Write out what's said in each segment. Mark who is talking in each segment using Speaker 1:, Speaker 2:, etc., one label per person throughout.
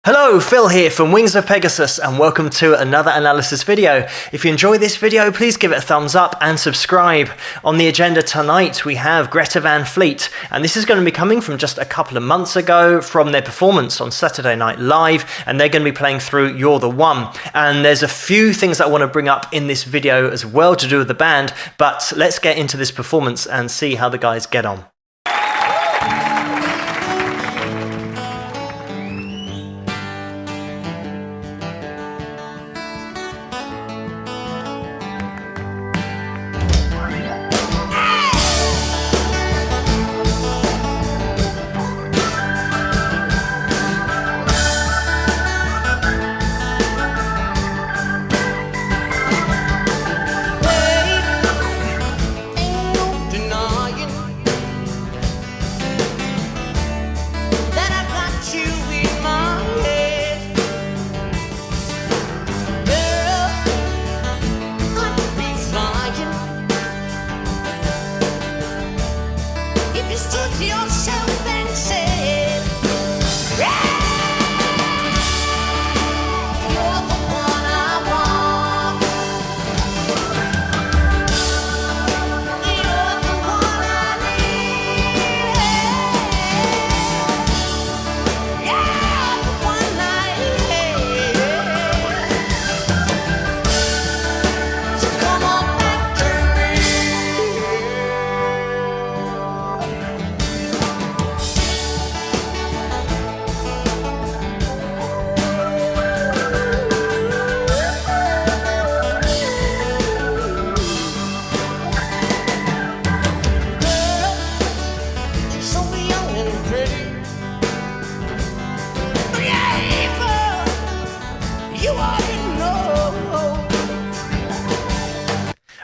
Speaker 1: Hello, Phil here from Wings of Pegasus and welcome to another analysis video. If you enjoy this video, please give it a thumbs up and subscribe. On the agenda tonight we have Greta Van Fleet, and this is going to be coming from just a couple of months ago from their performance on Saturday Night Live, and they're going to be playing through You're the One. And there's a few things that I want to bring up in this video as well to do with the band, but let's get into this performance and see how the guys get on.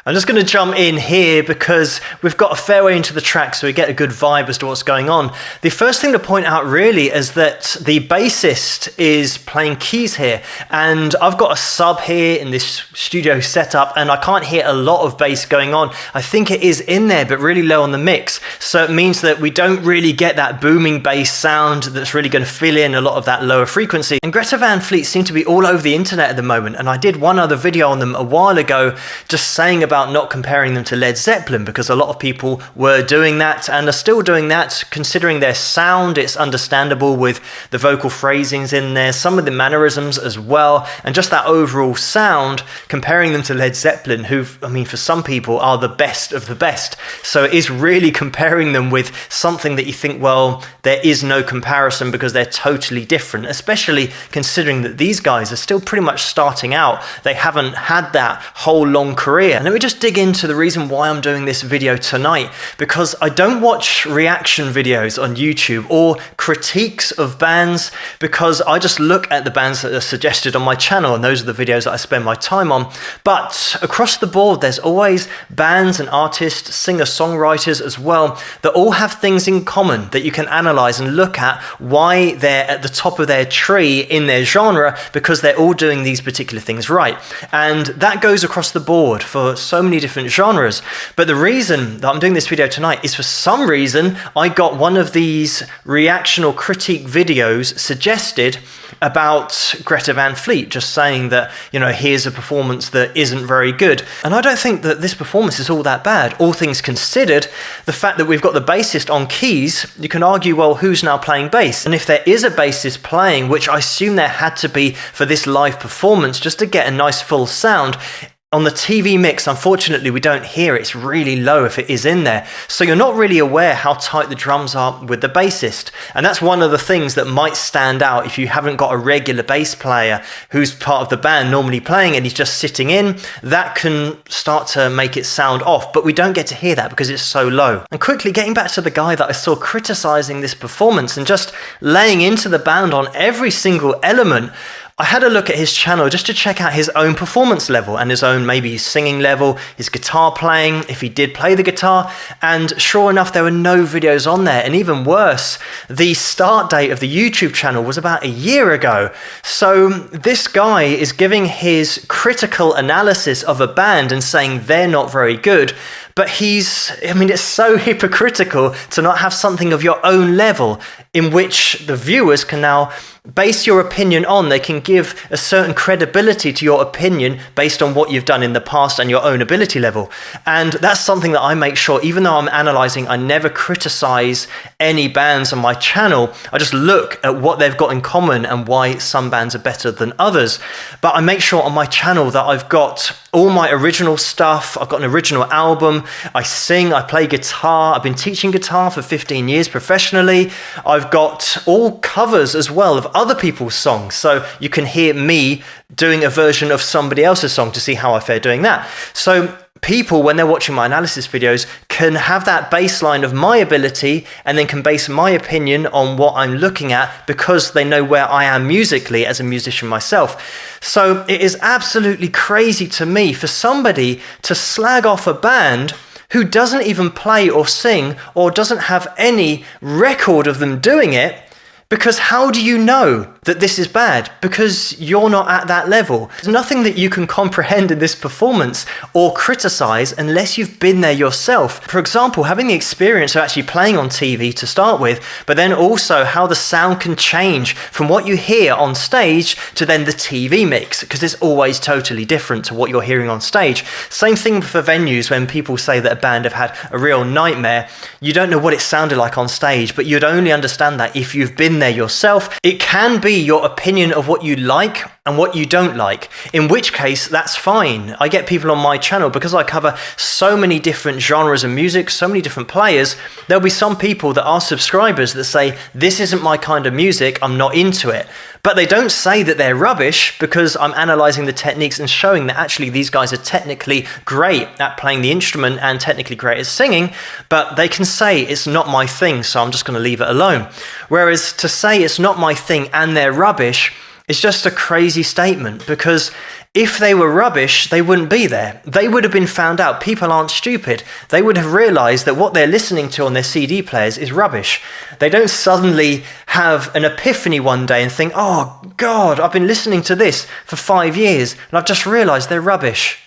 Speaker 1: I'm just going to jump in here because we've got a fair way into the track so we get a good vibe as to what's going on. The first thing to point out really is that the bassist is playing keys here, and I've got a sub here in this studio setup and I can't hear a lot of bass going on. I think it is in there but really low on the mix, so it means that we don't really get that booming bass sound that's really going to fill in a lot of that lower frequency. And Greta Van Fleet seem to be all over the internet at the moment, and I did one other video on them a while ago just saying about not comparing them to Led Zeppelin, because a lot of people were doing that and are still doing that. Considering their sound, it's understandable with the vocal phrasings in there, some of the mannerisms as well, and just that overall sound, comparing them to Led Zeppelin, who, I mean, for some people are the best of the best. So it is really comparing them with something that you think, well, there is no comparison because they're totally different, especially considering that these guys are still pretty much starting out. They haven't had that whole long career. And let me just dig into the reason why I'm doing this video tonight, because I don't watch reaction videos on YouTube or critiques of bands, because I just look at the bands that are suggested on my channel and those are the videos that I spend my time on. But across the board there's always bands and artists, singer-songwriters as well, that all have things in common that you can analyze and look at why they're at the top of their tree in their genre, because they're all doing these particular things right. And that goes across the board for so many different genres. But the reason that I'm doing this video tonight is, for some reason I got one of these reaction or critique videos suggested about Greta Van Fleet, just saying that, you know, here's a performance that isn't very good. And I don't think that this performance is all that bad. All things considered, the fact that we've got the bassist on keys, you can argue, well, who's now playing bass? And if there is a bassist playing, which I assume there had to be for this live performance just to get a nice full sound, on the TV mix, unfortunately, we don't hear it. It's really low if it is in there. So you're not really aware how tight the drums are with the bassist. And that's one of the things that might stand out if you haven't got a regular bass player who's part of the band normally playing and he's just sitting in. That can start to make it sound off, but we don't get to hear that because it's so low. And quickly getting back to the guy that I saw criticizing this performance and just laying into the band on every single element, I had a look at his channel just to check out his own performance level and his own maybe singing level, his guitar playing, if he did play the guitar, and sure enough there were no videos on there. And even worse, the start date of the YouTube channel was about a year ago. So this guy is giving his critical analysis of a band and saying they're not very good, but it's so hypocritical to not have something of your own level in which the viewers can now base your opinion on. They can give a certain credibility to your opinion based on what you've done in the past and your own ability level. And that's something that I make sure, even though I'm analyzing, I never criticize any bands on my channel. I just look at what they've got in common and why some bands are better than others. But I make sure on my channel that I've got all my original stuff. I've got an original album. I sing, I play guitar. I've been teaching guitar for 15 years professionally. I've got all covers as well of other people's songs. So you can hear me doing a version of somebody else's song to see how I fare doing that. So people, when they're watching my analysis videos, can have that baseline of my ability and then can base my opinion on what I'm looking at because they know where I am musically as a musician myself. So it is absolutely crazy to me for somebody to slag off a band who doesn't even play or sing or doesn't have any record of them doing it. Because how do you know that this is bad? Because you're not at that level. There's nothing that you can comprehend in this performance or criticize unless you've been there yourself. For example, having the experience of actually playing on TV to start with, but then also how the sound can change from what you hear on stage to then the TV mix, because it's always totally different to what you're hearing on stage. Same thing for venues when people say that a band have had a real nightmare. You don't know what it sounded like on stage, but you'd only understand that if you've been there yourself. It can be your opinion of what you like and what you don't like, in which case that's fine. I get people on my channel because I cover so many different genres of music, so many different players. There'll be some people that are subscribers that say, this isn't my kind of music, I'm not into it. But they don't say that they're rubbish because I'm analyzing the techniques and showing that actually these guys are technically great at playing the instrument and technically great at singing, but they can say it's not my thing, so I'm just going to leave it alone. Whereas to say it's not my thing and they're rubbish is just a crazy statement, because if they were rubbish, they wouldn't be there. They would have been found out. People aren't stupid. They would have realized that what they're listening to on their CD players is rubbish. They don't suddenly have an epiphany one day and think, oh God, I've been listening to this for 5 years and I've just realized they're rubbish.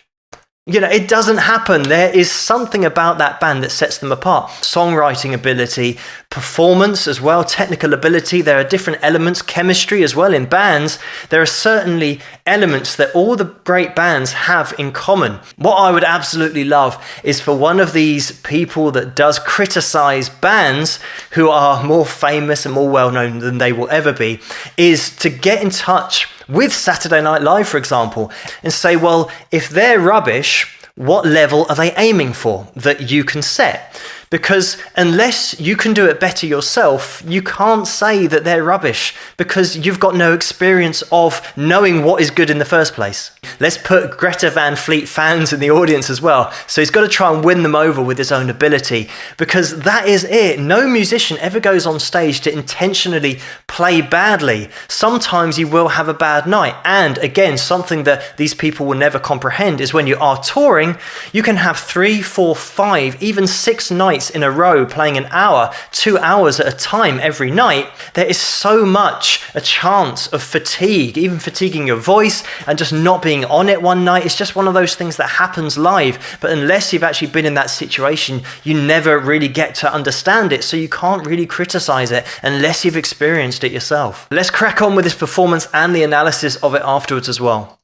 Speaker 1: You know, it doesn't happen. There is something about that band that sets them apart. Songwriting ability, performance as well, technical ability. There are different elements, chemistry as well in bands. There are certainly elements that all the great bands have in common. What I would absolutely love is for one of these people that does criticize bands who are more famous and more well-known than they will ever be, is to get in touch with Saturday Night Live, for example, and say, well, if they're rubbish, what level are they aiming for that you can set? Because unless you can do it better yourself, you can't say that they're rubbish because you've got no experience of knowing what is good in the first place. Let's put Greta Van Fleet fans in the audience as well. So he's got to try and win them over with his own ability, because that is it. No musician ever goes on stage to intentionally play badly. Sometimes you will have a bad night. And again, something that these people will never comprehend is when you are touring, you can have 3, 4, 5, even 6 nights in a row playing an hour, 2 hours at a time every night. There is so much a chance of fatigue, even fatiguing your voice and just not being on it one night. It's just one of those things that happens live. But unless you've actually been in that situation, you never really get to understand it. So you can't really criticize it unless you've experienced it yourself. Let's crack on with this performance and the analysis of it afterwards as well.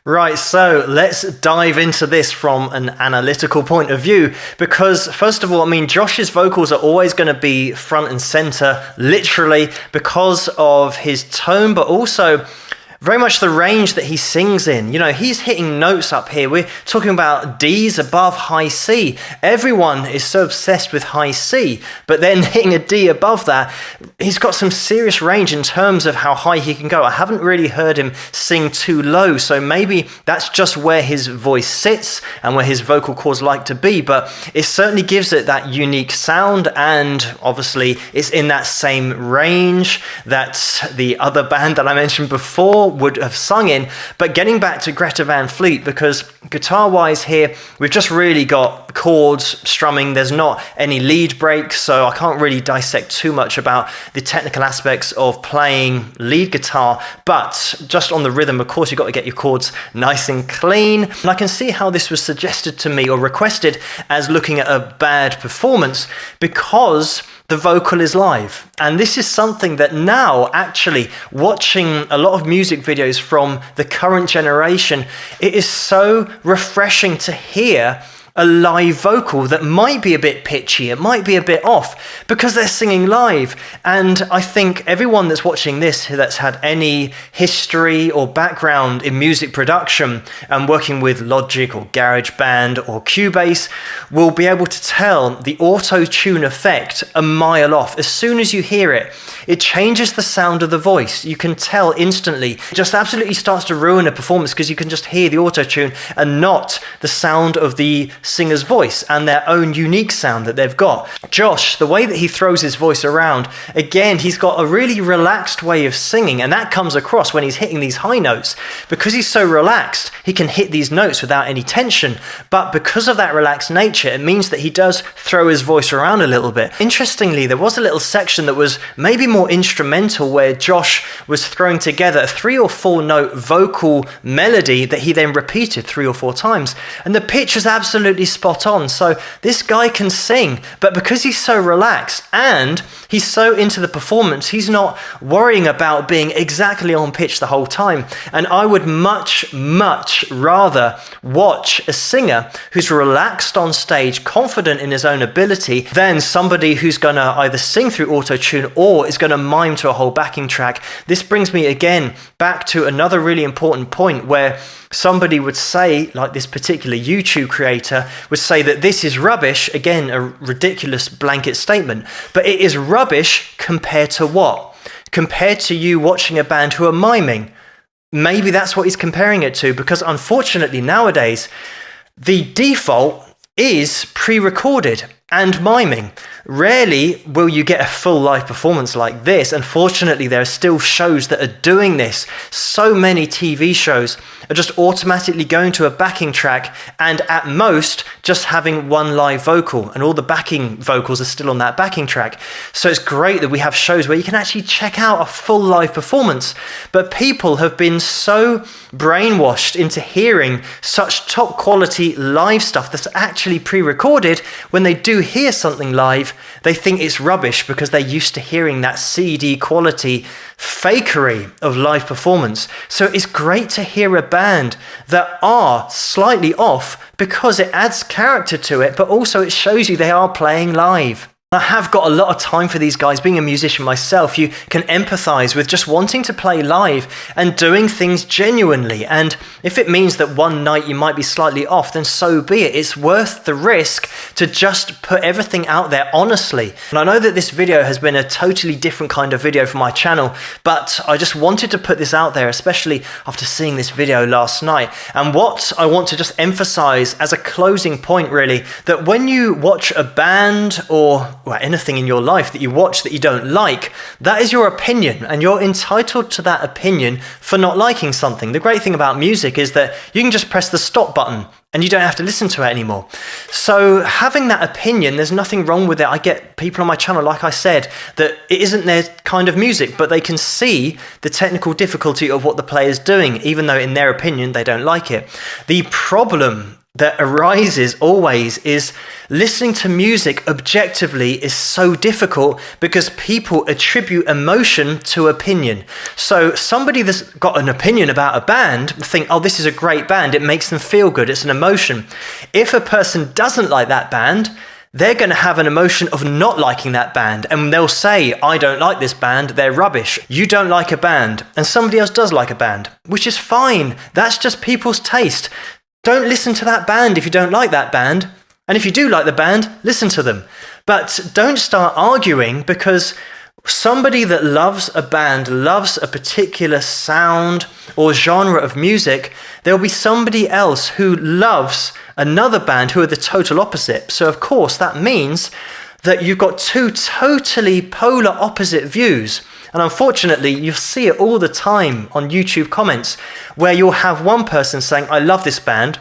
Speaker 1: Right, so let's dive into this from an analytical point of view, because first of all, I mean, Josh's vocals are always going to be front and center, literally, because of his tone, but also very much the range that he sings in. You know, he's hitting notes up here. We're talking about D's above high C. Everyone is so obsessed with high C, but then hitting a D above that, he's got some serious range in terms of how high he can go. I haven't really heard him sing too low, so maybe that's just where his voice sits and where his vocal cords like to be, but it certainly gives it that unique sound, and obviously it's in that same range that the other band that I mentioned before would have sung in. But getting back to Greta Van Fleet, because guitar wise here we've just really got chords strumming, there's not any lead breaks, so I can't really dissect too much about the technical aspects of playing lead guitar, but just on the rhythm, of course, you've got to get your chords nice and clean. And I can see how this was suggested to me or requested as looking at a bad performance, because the vocal is live. And this is something that now, actually, watching a lot of music videos from the current generation, it is so refreshing to hear a live vocal that might be a bit pitchy, it might be a bit off, because they're singing live. And I think everyone that's watching this that's had any history or background in music production and working with Logic or GarageBand or Cubase will be able to tell the auto-tune effect a mile off. As soon as you hear it, it changes the sound of the voice. You can tell instantly. It just absolutely starts to ruin a performance because you can just hear the auto-tune and not the sound of the singer's voice and their own unique sound that they've got. Josh, the way that he throws his voice around, again, he's got a really relaxed way of singing, and that comes across when he's hitting these high notes. Because he's so relaxed, he can hit these notes without any tension, but because of that relaxed nature, it means that he does throw his voice around a little bit. Interestingly, there was a little section that was maybe more instrumental where Josh was throwing together a 3 or 4 note vocal melody that he then repeated 3 or 4 times, and the pitch was absolutely spot on. So this guy can sing, but because he's so relaxed and he's so into the performance, he's not worrying about being exactly on pitch the whole time. And I would much rather watch a singer who's relaxed on stage, confident in his own ability, than somebody who's going to either sing through auto-tune or is going to mime to a whole backing track. This brings me again back to another really important point where somebody would say, like this particular YouTube creator would say, that this is rubbish. Again, a ridiculous blanket statement, but it is rubbish compared to what? Compared to you watching a band who are miming. Maybe that's what he's comparing it to, because unfortunately nowadays the default is pre-recorded and miming. Rarely will you get a full live performance like this. Unfortunately, there are still shows that are doing this. So many TV shows are just automatically going to a backing track and at most just having one live vocal, and all the backing vocals are still on that backing track. So it's great that we have shows where you can actually check out a full live performance, but people have been so brainwashed into hearing such top quality live stuff that's actually pre-recorded. When they do hear something live, they think it's rubbish because they're used to hearing that CD quality fakery of live performance. So it's great to hear a band that are slightly off because it adds character to it, but also it shows you they are playing live. I have got a lot of time for these guys. Being a musician myself, you can empathize with just wanting to play live and doing things genuinely. And if it means that one night you might be slightly off, then so be it. It's worth the risk to just put everything out there honestly. And I know that this video has been a totally different kind of video for my channel, but I just wanted to put this out there, especially after seeing this video last night. And what I want to just emphasize as a closing point, really, that when you watch a band or anything in your life that you watch that you don't like, that is your opinion, and you're entitled to that opinion for not liking something. The great thing about music is that you can just press the stop button and you don't have to listen to it anymore. So having that opinion, there's nothing wrong with it. I get people on my channel, like I said, that it isn't their kind of music, but they can see the technical difficulty of what the player's doing, even though in their opinion they don't like it. The problem that arises always is listening to music objectively is so difficult because people attribute emotion to opinion. So somebody that's got an opinion about a band think, oh, this is a great band. It makes them feel good. It's an emotion. If a person doesn't like that band, they're going to have an emotion of not liking that band. And they'll say, I don't like this band. They're rubbish. You don't like a band. And somebody else does like a band, which is fine. That's just people's taste. Don't listen to that band if you don't like that band. And if you do like the band, listen to them. But don't start arguing because somebody that loves a band, loves a particular sound or genre of music, there'll be somebody else who loves another band who are the total opposite. So of course that means that you've got two totally polar opposite views. And unfortunately, you see it all the time on YouTube comments where you'll have one person saying, I love this band.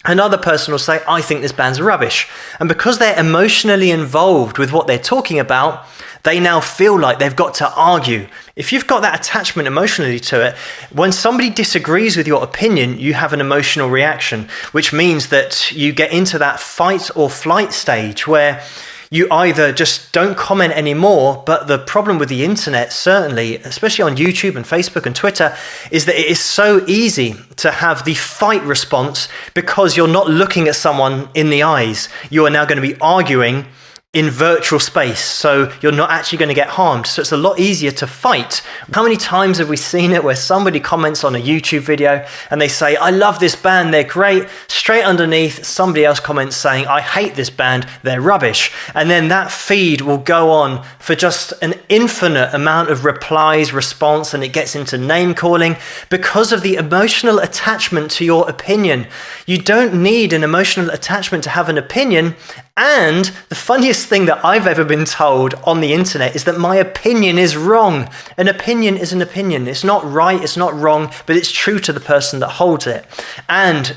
Speaker 1: Another person will say, I think this band's rubbish. And because they're emotionally involved with what they're talking about, they now feel like they've got to argue. If you've got that attachment emotionally to it, when somebody disagrees with your opinion, you have an emotional reaction, which means that you get into that fight or flight stage where you either just don't comment anymore, but the problem with the internet, certainly, especially on YouTube and Facebook and Twitter, is that it is so easy to have the fight response because you're not looking at someone in the eyes. You are now going to be arguing in virtual space, so you're not actually going to get harmed. So it's a lot easier to fight. How many times have we seen it where somebody comments on a YouTube video and they say, I love this band, they're great. Straight underneath, somebody else comments saying, I hate this band, they're rubbish. And then that feed will go on for just an infinite amount of replies, response, and it gets into name calling because of the emotional attachment to your opinion. You don't need an emotional attachment to have an opinion. And the funniest thing that I've ever been told on the internet is that my opinion is wrong. An opinion is an opinion. It's not right, it's not wrong, but it's true to the person that holds it. And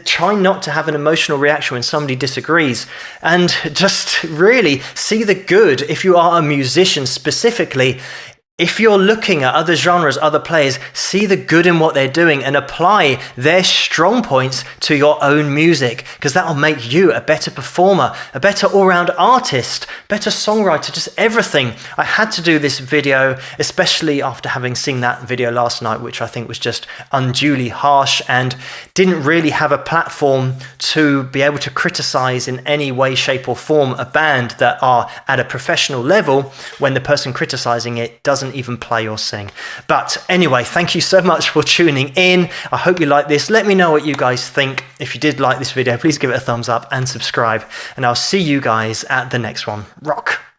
Speaker 1: try not to have an emotional reaction when somebody disagrees. And just really see the good, if you are a musician specifically, if you're looking at other genres, other players, see the good in what they're doing and apply their strong points to your own music, because that will make you a better performer, a better all-round artist, better songwriter, just everything. I had to do this video, especially after having seen that video last night, which I think was just unduly harsh and didn't really have a platform to be able to criticize in any way, shape or form a band that are at a professional level when the person criticizing it doesn't even play or sing. But anyway, thank you so much for tuning in. I hope you like this. Let me know what you guys think. If you did like this video, please give it a thumbs up and subscribe. And I'll see you guys at the next one. Rock!